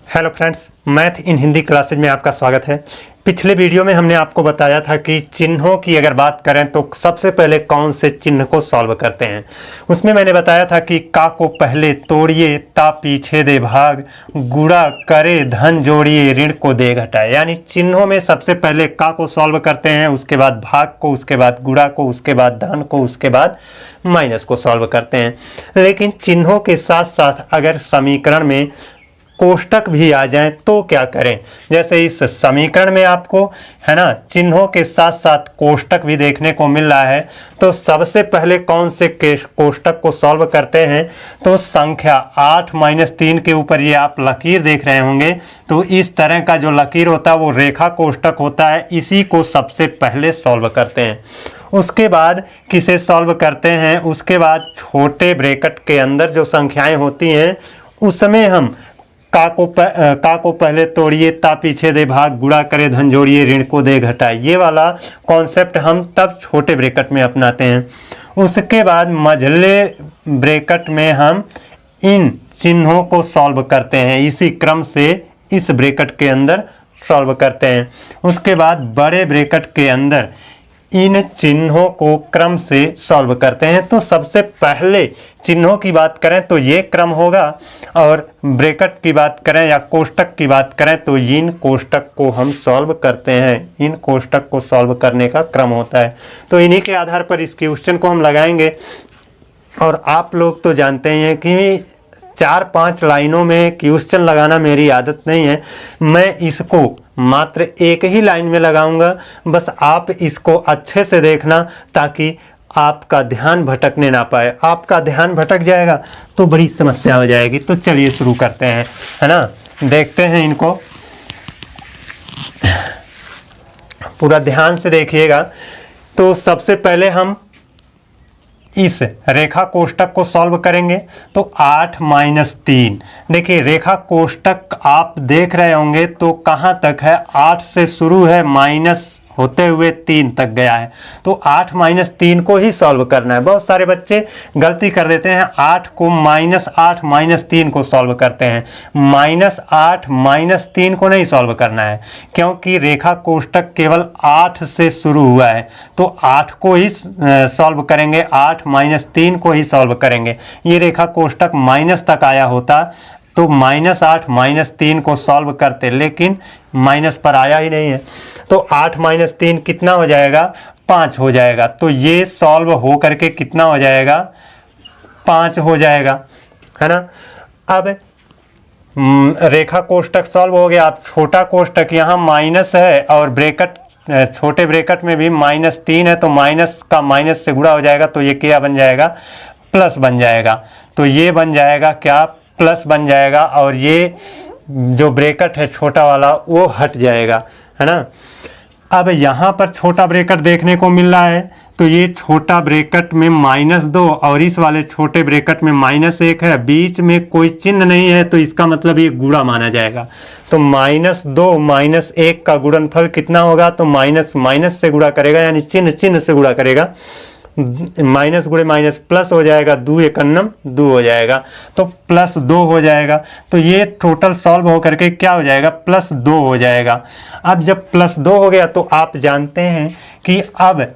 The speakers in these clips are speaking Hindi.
Hello friends, math in Hindi classes में आपका स्वागत है। पिछले वीडियो में हमने आपको बताया था कि चिन्हों की अगर बात करें तो सबसे पहले कौन से चिन्ह को सॉल्व करते हैं। उसमें मैंने बताया था कि का को पहले तोड़िए, ता पीछे दे भाग, गुणा करे धन जोड़िए, ऋण को दे घटाए। यानी चिन्हों में सबसे पहले का को सॉल्व करते हैं, उसके बाद भाग को, उसके बाद गुणा को, उसके बाद धन को, उसके बाद माइनस को सॉल्व करते हैं। लेकिन चिन्हों के साथ साथ अगर समीकरण में कोष्टक भी आ जाएं तो क्या करें। जैसे इस समीकरण में आपको है ना चिन्हों के साथ साथ कोष्टक भी देखने को मिल रहा है। तो सबसे पहले कौन से कोष्टक को सॉल्व करते हैं, तो संख्या 8 - 3 के ऊपर ये आप लकीर देख रहे होंगे। तो इस तरह का जो लकीर होता है वो रेखा कोष्टक होता है, इसी को सबसे पहले सॉल्व करते हैं। उसके बाद किसे सॉल्व करते हैं, उसके बाद छोटे ब्रैकेट के अंदर जो संख्याएं होती हैं उसमें हम का को पहले तोड़िए, ता पीछे दे भाग, गुणा करे धन जोड़िए, ऋण को दे घटाए, ये वाला कॉन्सेप्ट हम तब छोटे ब्रैकेट में अपनाते हैं। उसके बाद मझले ब्रैकेट में हम इन चिन्हों को सॉल्व करते हैं, इसी क्रम से इस ब्रैकेट के अंदर सॉल्व करते हैं। उसके बाद बड़े ब्रैकेट के अंदर इन चिन्हों को क्रम से सॉल्व करते हैं। तो सबसे पहले चिन्हों की बात करें तो ये क्रम होगा, और ब्रैकेट की बात करें या कोष्टक की बात करें तो इन कोष्टक को हम सॉल्व करते हैं। इन कोष्टक को सॉल्व करने का क्रम होता है। तो इन्हीं के आधार पर इस क्वेश्चन को हम लगाएंगे। और आप लोग तो जानते हैं कि 4-5 लाइनों में क्वेश्चन लगाना मेरी आदत नहीं है। मैं इसको मात्र एक ही लाइन में लगाऊंगा। बस आप इसको अच्छे से देखना ताकि आपका ध्यान भटकने ना पाए। आपका ध्यान भटक जाएगा तो बड़ी समस्या हो जाएगी। तो चलिए शुरू करते हैं, है ना। देखते हैं इनको, पूरा ध्यान से देखिएगा। तो सबसे पहले हम इस रेखा कोष्टक को सॉल्व करेंगे। तो 8 - 3, देखिए रेखा कोष्टक आप देख रहे होंगे तो कहाँ तक है, 8 से शुरू है, माइनस होते हुए 3 तक गया है। तो 8 - 3 को ही सॉल्व करना है। बहुत सारे बच्चे गलती कर देते हैं, 8 को -8 - 3 को सॉल्व करते हैं। -8 - 3 को नहीं सॉल्व करना है, क्योंकि रेखा कोष्टक केवल 8 से शुरू हुआ है। तो 8 को ही सॉल्व करेंगे, 8 - 3 को ही सॉल्व करेंगे। ये रेखा कोष्टक माइनस तक आया होता तो -8 - 3 को सॉल्व करते, लेकिन माइनस पर आया ही नहीं है। तो 8 - 3 कितना हो जाएगा, 5 हो जाएगा। तो ये सॉल्व हो करके कितना हो जाएगा, 5 हो जाएगा, है ना। अब रेखा कोष्टक सॉल्व हो गया। अब छोटा कोष्टक, यहाँ माइनस है और ब्रैकेट, छोटे ब्रैकेट में भी -3 है, तो माइनस का माइनस से गुणा हो जाएगा। तो ये क्या बन जाएगा, प्लस बन जाएगा। तो ये बन जाएगा क्या, प्लस बन जाएगा। और ये जो ब्रैकेट है छोटा वाला वो हट जाएगा, है ना। अब यहाँ पर छोटा ब्रैकेट देखने को मिल रहा है, तो ये छोटा ब्रैकेट में -2 और इस वाले छोटे ब्रैकेट में -1 है, बीच में कोई चिन्ह नहीं है, तो इसका मतलब ये गुणा माना जाएगा। तो -2 - 1 का गुणनफल कितना होगा, तो माइनस माइनस से गुणा करेगा, यानी चिन्ह चिन्ह से गुणा करेगा। माइनस गुणे माइनस प्लस हो जाएगा, 2 एकन्नम 2 हो जाएगा, तो +2 हो जाएगा। तो ये टोटल सॉल्व हो करके क्या हो जाएगा, +2 हो जाएगा। अब जब +2 हो गया तो आप जानते हैं कि अब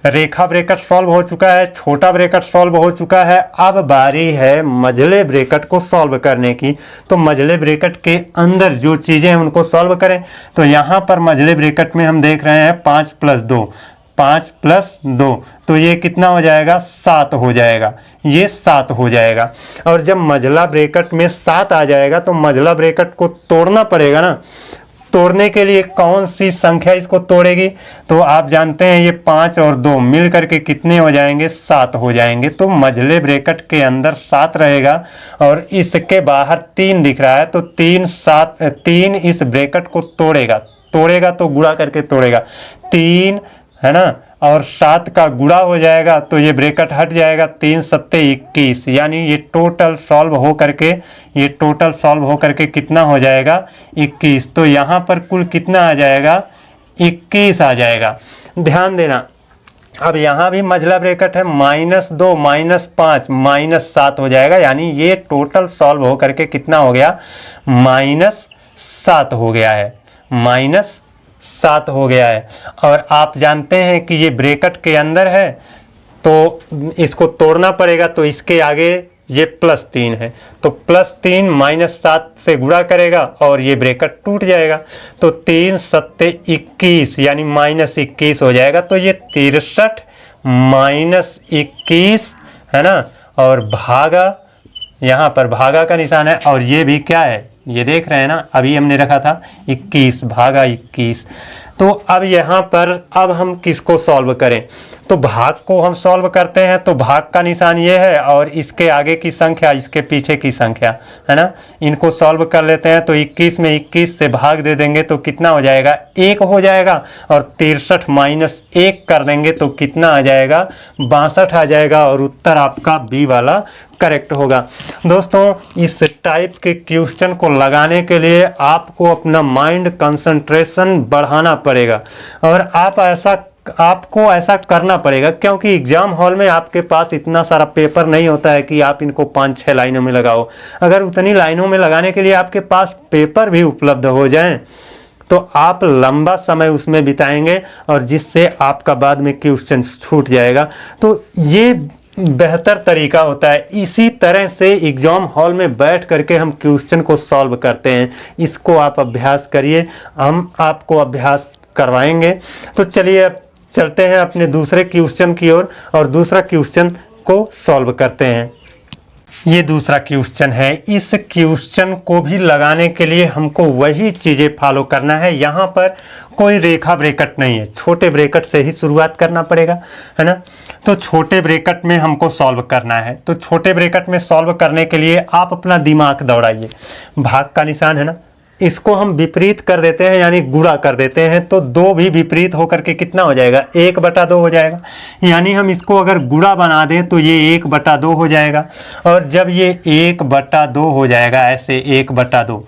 रेखा ब्रैकेट सॉल्व हो चुका है, छोटा ब्रैकेट सॉल्व हो चुका है। अब बारी है मझले ब्रैकेट को सॉल्व करने की। तो मझले ब्रैकेट के अंदर जो चीज़ें हैं उनको सॉल्व करें। तो यहाँ पर मझले ब्रैकेट में हम देख रहे हैं 5 + 2, 5 + 2, तो ये कितना हो जाएगा, 7 हो जाएगा। ये 7 हो जाएगा। और जब मझला ब्रैकेट में 7 आ जाएगा तो मझला ब्रैकेट को तोड़ना पड़ेगा ना। तोड़ने के लिए कौन सी संख्या इसको तोड़ेगी, तो आप जानते हैं ये 5 और 2 मिल करके कितने हो जाएंगे, 7 हो जाएंगे। तो मझले ब्रैकेट के अंदर 7 रहेगा और इसके बाहर 3 दिख रहा है, तो 3 इस ब्रैकेट को तोड़ेगा तो गुणा करके तोड़ेगा, 3, है ना, और 7 का गुणा हो जाएगा तो ये ब्रैकेट हट जाएगा, 3 × 7 = 21। यानी ये टोटल सॉल्व हो करके कितना हो जाएगा, 21। तो यहाँ पर कुल कितना आ जाएगा, 21 आ जाएगा। ध्यान देना, अब यहाँ भी मझला ब्रैकेट है, -2 -5 -7 हो जाएगा, यानी ये टोटल सॉल्व हो करके कितना हो गया, -7 हो गया है, -7 हो गया है। और आप जानते हैं कि ये ब्रैकेट के अंदर है तो इसको तोड़ना पड़ेगा, तो इसके आगे ये +3 है, तो +3 -7 से गुणा करेगा और ये ब्रैकेट टूट जाएगा, तो 3 सत्ते 21 यानी -21 हो जाएगा। तो ये 63 -21 है ना, और भागा, यहाँ पर भागा का निशान है, और ये भी क्या है, ये देख रहे हैं ना, अभी हमने रखा था 21 भागा 21। तो अब यहाँ पर अब हम किसको सॉल्व करें, तो भाग को हम सॉल्व करते हैं, तो भाग का निशान ये है और इसके आगे की संख्या इसके पीछे की संख्या है ना, इनको सॉल्व कर लेते हैं। तो 21 में 21 से भाग दे देंगे तो कितना हो जाएगा, 1 हो जाएगा, और 63 - 1 कर देंगे तो कितना आ जाएगा, 62 आ जाएगा, और उत्तर आपका बी वाला करेक्ट होगा। दोस्तों, इस टाइप के क्वेश्चन को लगाने के लिए आपको अपना माइंड कंसंट्रेशन बढ़ाना पड़ेगा, और आपको ऐसा करना पड़ेगा, क्योंकि एग्जाम हॉल में आपके पास इतना सारा पेपर नहीं होता है कि आप इनको 5-6 लाइनों में लगाओ। अगर उतनी लाइनों में लगाने के लिए आपके पास पेपर भी उपलब्ध हो जाएं तो आप लंबा समय उसमें बिताएंगे, और जिससे आपका बाद में क्वेश्चन छूट जाएगा। तो ये बेहतर तरीका होता है। इसी तरह से एग्जाम हॉल में बैठ करके हम क्वेश्चन को सॉल्व करते हैं। इसको आप अभ्यास करिए, हम आपको अभ्यास करवाएंगे। तो चलिए अब चलते हैं अपने दूसरे क्वेश्चन की ओर, और दूसरा क्वेश्चन को सॉल्व करते हैं। ये दूसरा क्वेश्चन है। इस क्वेश्चन को भी लगाने के लिए हमको वही चीज़ें फॉलो करना है। यहाँ पर कोई रेखा ब्रैकेट नहीं है, छोटे ब्रैकेट से ही शुरुआत करना पड़ेगा, है ना। तो छोटे ब्रैकेट में हमको सॉल्व करना है। तो छोटे ब्रैकेट में सॉल्व करने के लिए आप अपना दिमाग दौड़ाइए। भाग का निशान है ना, इसको हम विपरीत कर देते हैं, यानी गुणा कर देते हैं, तो 2 भी विपरीत होकर के कितना हो जाएगा, 1/2 हो जाएगा। यानी हम इसको अगर गुणा बना दें तो ये 1/2 हो जाएगा। और जब ये 1/2 हो जाएगा, ऐसे 1/2,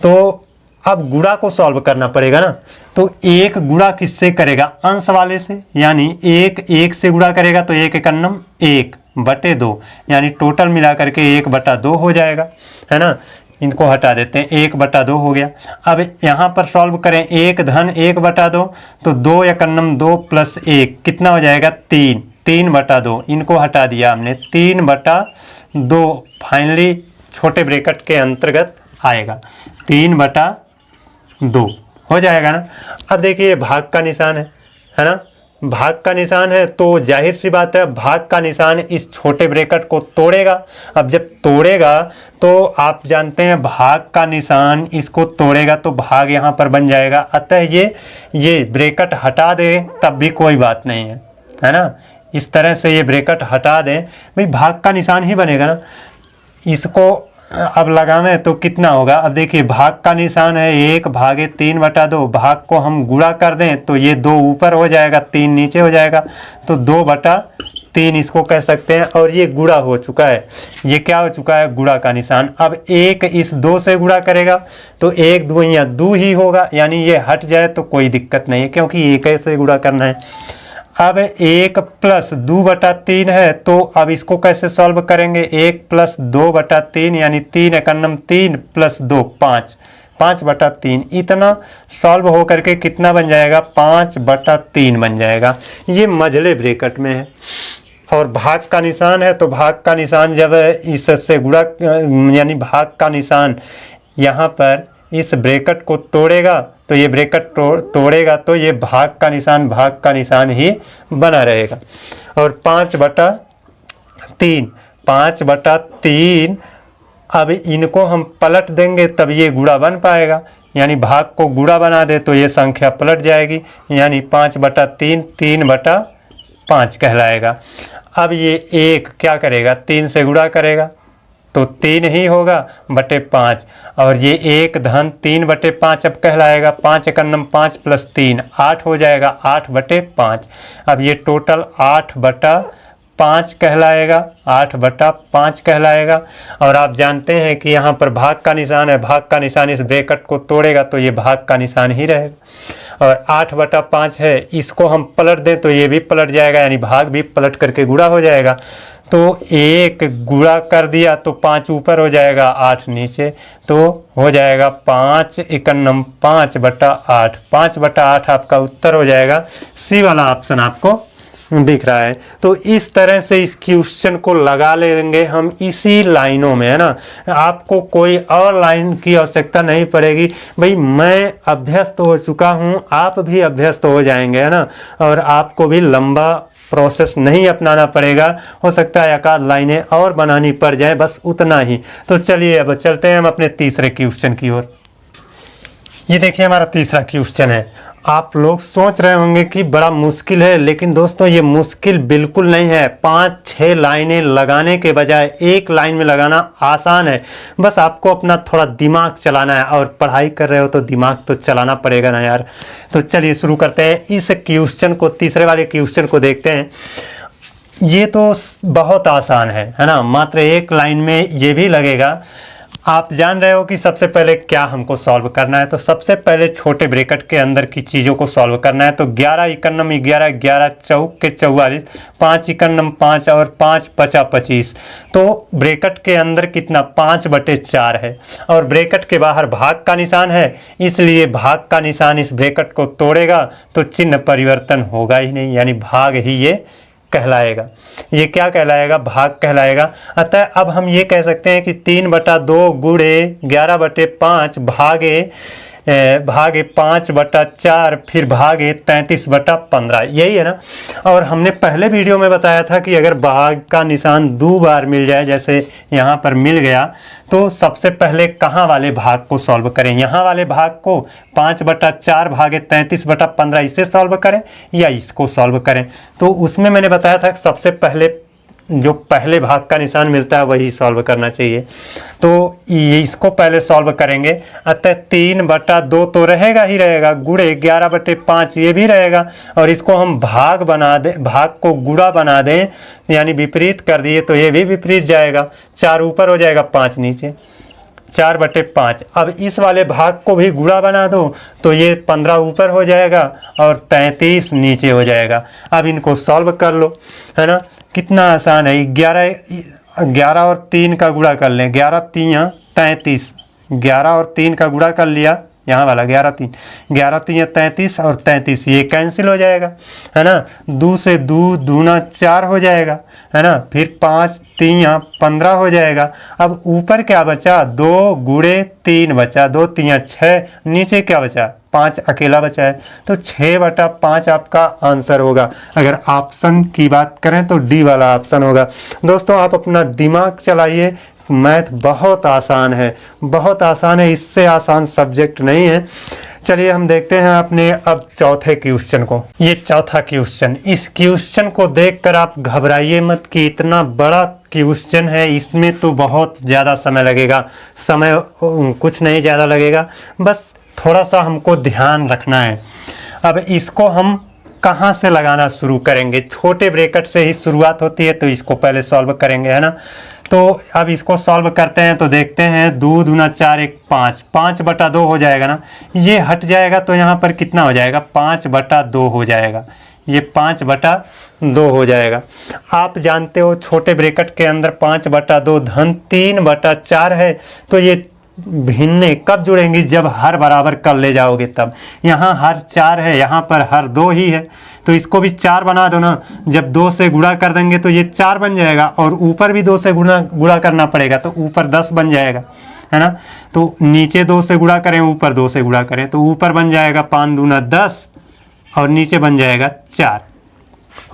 तो अब गुणा को सॉल्व करना पड़ेगा ना। तो 1 गुणा किससे करेगा, अंश वाले से, यानी 1 से गुणा करेगा तो 1 एकन्नम 1/2, यानी टोटल मिला करके 1/2 हो जाएगा, है ना। इनको हटा देते हैं, 1/2 हो गया। अब यहाँ पर सॉल्व करें, 1 धन 1/2, तो 2 एकन्नम 2 + 1 कितना हो जाएगा, 3/2। इनको हटा दिया हमने, 3/2 फाइनली छोटे ब्रैकेट के अंतर्गत आएगा, 3/2 हो जाएगा ना। अब देखिए भाग का निशान है ना, भाग का निशान है, तो जाहिर सी बात है भाग का निशान इस छोटे ब्रैकेट को तोड़ेगा। अब जब तोड़ेगा तो आप जानते हैं भाग का निशान इसको तोड़ेगा तो भाग यहाँ पर बन जाएगा। अतः ये ब्रैकेट हटा दे तब भी कोई बात नहीं है ना। इस तरह से ये ब्रैकेट हटा दें, भाई भाग का निशान ही बनेगा ना। इसको अब लगाना तो कितना होगा, अब देखिए भाग का निशान है 1/3/2, भाग को हम गुणा कर दें तो ये 2 ऊपर हो जाएगा, 3 नीचे हो जाएगा, तो 2/3 इसको कह सकते हैं। और ये गुणा हो चुका है, ये क्या हो चुका है, गुणा का निशान। अब 1 इस 2 से गुणा करेगा तो 1 2 या 2 ही होगा, यानी ये हट जाए तो कोई दिक्कत नहीं है, क्योंकि 1 से गुणा करना है। अब 1 + 2/3 है, तो अब इसको कैसे सॉल्व करेंगे, 1 + 2/3 यानी 3 एकन्नम 3 + 2 5, 5/3। इतना सॉल्व हो करके कितना बन जाएगा, 5/3 बन जाएगा। ये मझले ब्रैकेट में है। और भाग का निशान है, तो भाग का निशान जब इससे गुणा, यानी भाग का निशान यहाँ पर इस ब्रैकेट को तोड़ेगा तो ये ब्रैकेट तोड़ेगा तो ये भाग का निशान ही बना रहेगा। और 5/3 अब इनको हम पलट देंगे तब ये गुणा बन पाएगा, यानी भाग को गुणा बना दे तो ये संख्या पलट जाएगी, यानी 5/3 3/5 कहलाएगा। अब ये 1 क्या करेगा, 3 से गुणा करेगा तो 3 ही होगा बटे 5, और ये 1 धन 3/5 अब कहलाएगा, 5 एकन्नम 5 + 3 8 हो जाएगा, 8/5। अब ये टोटल 8/5 कहलाएगा, 8/5 कहलाएगा। और आप जानते हैं कि यहाँ पर भाग का निशान है, भाग का निशान इस ब्रैकेट को तोड़ेगा तो ये भाग का निशान ही रहेगा। और 8/5 है, इसको हम पलट दें तो ये भी पलट जाएगा, यानी भाग भी पलट करके गुणा हो जाएगा। तो 1 गुणा कर दिया तो 5 ऊपर हो जाएगा, 8 नीचे, तो हो जाएगा 5 एकन्नम 5/8। 5/8 आपका उत्तर हो जाएगा। सी वाला ऑप्शन आपको दिख रहा है। तो इस तरह से इस क्वेश्चन को लगा लेंगे हम इसी लाइनों में, है ना। आपको कोई और लाइन की आवश्यकता नहीं पड़ेगी। भाई मैं अभ्यस्त हो चुका हूँ, आप भी अभ्यस्त हो जाएंगे, है ना। और आपको भी लंबा प्रोसेस नहीं अपनाना पड़ेगा। हो सकता है एक आध लाइनें और बनानी पड़ जाए, बस उतना ही। तो चलिए अब चलते हैं हम अपने तीसरे क्वेश्चन की ओर। ये देखिए हमारा तीसरा क्वेश्चन है। आप लोग सोच रहे होंगे कि बड़ा मुश्किल है, लेकिन दोस्तों ये मुश्किल बिल्कुल नहीं है। 5-6 लाइनें लगाने के बजाय एक लाइन में लगाना आसान है। बस आपको अपना थोड़ा दिमाग चलाना है, और पढ़ाई कर रहे हो तो दिमाग तो चलाना पड़ेगा ना यार। तो चलिए शुरू करते हैं इस क्वेश्चन को। तीसरे वाले क्वेश्चन को देखते हैं। ये तो बहुत आसान है ना। मात्र एक लाइन में ये भी लगेगा। आप जान रहे हो कि सबसे पहले क्या हमको सॉल्व करना है। तो सबसे पहले छोटे ब्रैकेट के अंदर की चीज़ों को सॉल्व करना है। तो 11 एकन्नम 11, 11 चौक के 44, 5 एकन्नम 5 और 5 पचा 25। तो ब्रैकेट के अंदर कितना 5/4 है, और ब्रैकेट के बाहर भाग का निशान है, इसलिए भाग का निशान इस ब्रैकेट को तोड़ेगा तो चिन्ह परिवर्तन होगा ही नहीं, यानी भाग ही ये कहलाएगा। ये क्या कहलाएगा? भाग कहलाएगा। अतः अब हम ये कह सकते हैं कि 3/2 गुणे 11/5 भागे 5/4 फिर भागे 33/15, यही है ना। और हमने पहले वीडियो में बताया था कि अगर भाग का निशान 2 बार मिल जाए, जैसे यहाँ पर मिल गया, तो सबसे पहले कहाँ वाले भाग को सॉल्व करें? यहाँ वाले भाग को 5/4 भागे 33/15 इसे सॉल्व करें या इसको सॉल्व करें? तो उसमें मैंने बताया था कि सबसे पहले जो पहले भाग का निशान मिलता है वही सॉल्व करना चाहिए। तो ये इसको पहले सॉल्व करेंगे। अतः 3/2 तो रहेगा ही रहेगा, गुणे 11/5 ये भी रहेगा, और इसको हम भाग बना दें, भाग को गुणा बना दें, यानी विपरीत कर दिए तो ये भी विपरीत जाएगा। 4 ऊपर हो जाएगा, 5 नीचे, 4/5। अब इस वाले भाग को भी गुणा बना दो तो ये 15 ऊपर हो जाएगा और 33 नीचे हो जाएगा। अब इनको सॉल्व कर लो, है ना। कितना आसान है। 11 और 3 का गुणा कर लें, 11 3 33, 11 और 3 का गुणा कर लिया, यहाँ वाला 11 3 33 और 33 ये कैंसिल हो जाएगा, है ना। 2 से 2 दूना 4 हो जाएगा, है ना। फिर 5 3 15 हो जाएगा। अब ऊपर क्या बचा? 2 गुणे 3 बचा, 2 3 6, नीचे क्या बचा? 5 अकेला बचा है। तो 6/5 आपका आंसर होगा। अगर ऑप्शन की बात करें तो डी वाला ऑप्शन होगा। दोस्तों आप अपना दिमाग चलाइए, मैथ बहुत आसान है, बहुत आसान है, इससे आसान सब्जेक्ट नहीं है। चलिए हम देखते हैं अपने अब चौथे क्वेश्चन को। ये चौथा क्वेश्चन, इस क्वेश्चन को देखकर आप घबराइए मत कि इतना बड़ा क्वेश्चन है, इसमें तो बहुत ज़्यादा समय लगेगा। समय कुछ नहीं ज़्यादा लगेगा, बस थोड़ा सा हमको ध्यान रखना है। अब इसको हम कहाँ से लगाना शुरू करेंगे? छोटे ब्रैकेट से ही शुरुआत होती है, तो इसको पहले सॉल्व करेंगे, है ना। तो अब इसको सॉल्व करते हैं तो देखते हैं 2 दूना 4 1 5, 5/2 हो जाएगा ना। ये हट जाएगा तो यहाँ पर कितना हो जाएगा? 5/2 हो जाएगा। ये 5/2 हो जाएगा। आप जानते हो छोटे ब्रैकेट के अंदर 5/2 धन 3/4 है, तो ये भिन्ने कब जुड़ेंगी? जब हर बराबर कर ले जाओगे तब। यहाँ हर 4 है, यहाँ पर हर 2 ही है, तो इसको भी 4 बना दो ना। जब 2 से गुणा कर देंगे तो ये 4 बन जाएगा, और ऊपर भी 2 से गुणा करना पड़ेगा, तो ऊपर 10 बन जाएगा, है ना। तो नीचे 2 से गुणा करें, ऊपर 2 से गुणा करें, तो ऊपर बन जाएगा 5 दूना 10 और नीचे बन जाएगा 4,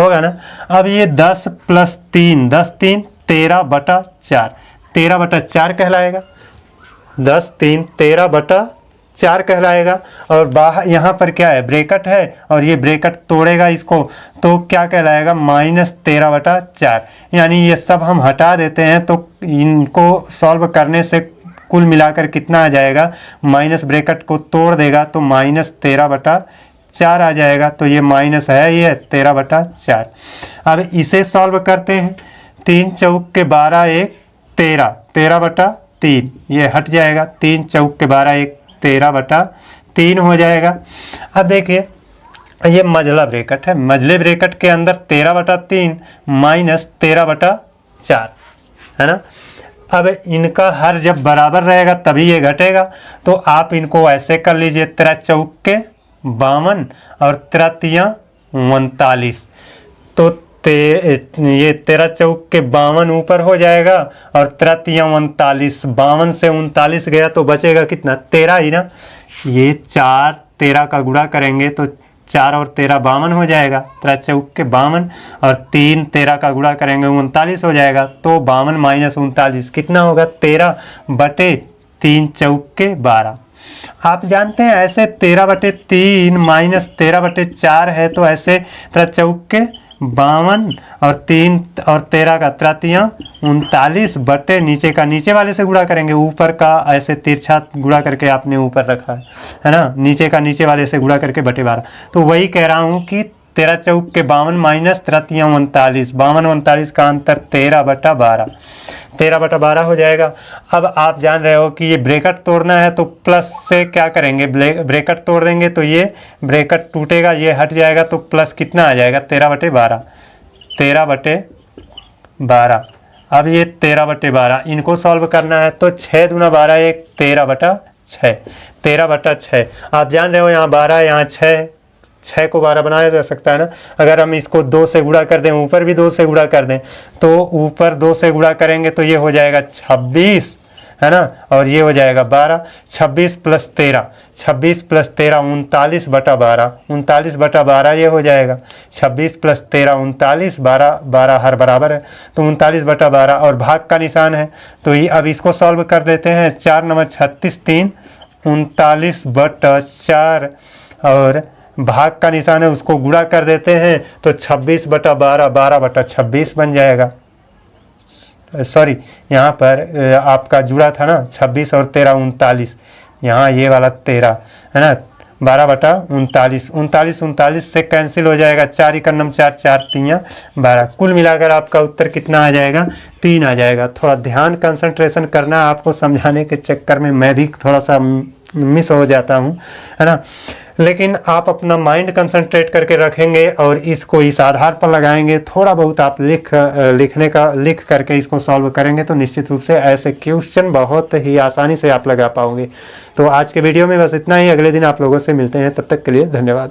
होगा ना। अब ये 10 + 3, 10 3 13/4, 13/4 कहलाएगा। 10 3 13/4 कहलाएगा। और बाहर यहाँ पर क्या है? ब्रैकेट है, और ये ब्रैकेट तोड़ेगा इसको, तो क्या कहलाएगा? -13/4। यानी ये सब हम हटा देते हैं, तो इनको सॉल्व करने से कुल मिलाकर कितना आ जाएगा? माइनस ब्रैकेट को तोड़ देगा तो -13/4 आ जाएगा। तो ये माइनस है, ये 13/4। अब इसे सॉल्व करते हैं। 3 चौक के 12 1 13, 13/3 ये हट जाएगा। 3 चौक के 12 1 13/3 हो जाएगा। अब देखिए ये मझला ब्रैकेट है, मझले ब्रैकेट के अंदर 13/3 माइनस 13/4 है ना। अब इनका हर जब बराबर रहेगा तभी ये घटेगा, तो आप इनको ऐसे कर लीजिए 13 चौक के 52 और 13 तिया 39। तो ये 13 चौक के 52 ऊपर हो जाएगा और 13 तिया 39, 52 से 39 गया तो बचेगा कितना 13 ही ना। ये 4 13 का गुणा करेंगे तो 4 और 13 52 हो जाएगा, 13 चौक के 52 और 3 13 का गुणा करेंगे 39 हो जाएगा। तो 52 माइनस 39 कितना होगा 13/3 चौक के 12। आप जानते हैं ऐसे 13/3 माइनस 13/4 है, तो ऐसे 13 चौक के 52 और 3 और 13 का 13 39 बटे नीचे का नीचे वाले से गुणा करेंगे, ऊपर का ऐसे तिरछा गुणा करके आपने ऊपर रखा है ना, नीचे का नीचे वाले से गुणा करके बटे 12। तो वही कह रहा हूँ कि 13 चौक के 52 माइनस 13 तिया 39, 52 39 का अंतर 13/12, 13/12 हो जाएगा। अब आप जान रहे हो कि ये ब्रैकेट तोड़ना है तो प्लस से क्या करेंगे, ब्रैकेट तोड़ देंगे तो ये ब्रैकेट टूटेगा, ये हट जाएगा, तो प्लस कितना आ जाएगा 13/12, 13/12। अब ये 13/12 इनको सॉल्व करना है तो 6 दूना 12 एक 13/6, 13/6। आप जान रहे हो यहाँ 12 यहाँ 6 को 12 बनाया जा सकता है ना। अगर हम इसको 2 से गुणा कर दें, ऊपर भी 2 से गुणा कर दें, तो ऊपर 2 से गुणा करेंगे तो ये हो जाएगा 26 है ना, और ये हो जाएगा 12। 26 प्लस 13, 26 प्लस 13 39/12, 39/12 ये हो जाएगा। 26 प्लस 13 39, 12 12 हर बराबर है, तो 39/12 और भाग का निशान है। तो ये अब इसको सॉल्व कर लेते हैं। 4 9 36 3 39/4 और भाग का निशान है उसको गुणा कर देते हैं तो 26/12 12/26 बन जाएगा। सॉरी यहाँ पर आपका जुड़ा था ना 26 और 13 39, यहाँ ये वाला 13 है ना, 12/39, 39 से कैंसिल हो जाएगा, 4 इकन्नम 4 4 तिया 12। कुल मिलाकर आपका उत्तर कितना आ जाएगा 3 आ जाएगा। थोड़ा ध्यान कंसंट्रेशन करना, आपको समझाने के चक्कर में मैं भी थोड़ा सा मिस हो जाता हूँ है ना, लेकिन आप अपना माइंड कंसंट्रेट करके रखेंगे और इसको इस आधार पर लगाएंगे, थोड़ा बहुत आप लिख करके इसको सॉल्व करेंगे तो निश्चित रूप से ऐसे क्वेश्चन बहुत ही आसानी से आप लगा पाओगे। तो आज के वीडियो में बस इतना ही, अगले दिन आप लोगों से मिलते हैं, तब तक के लिए धन्यवाद।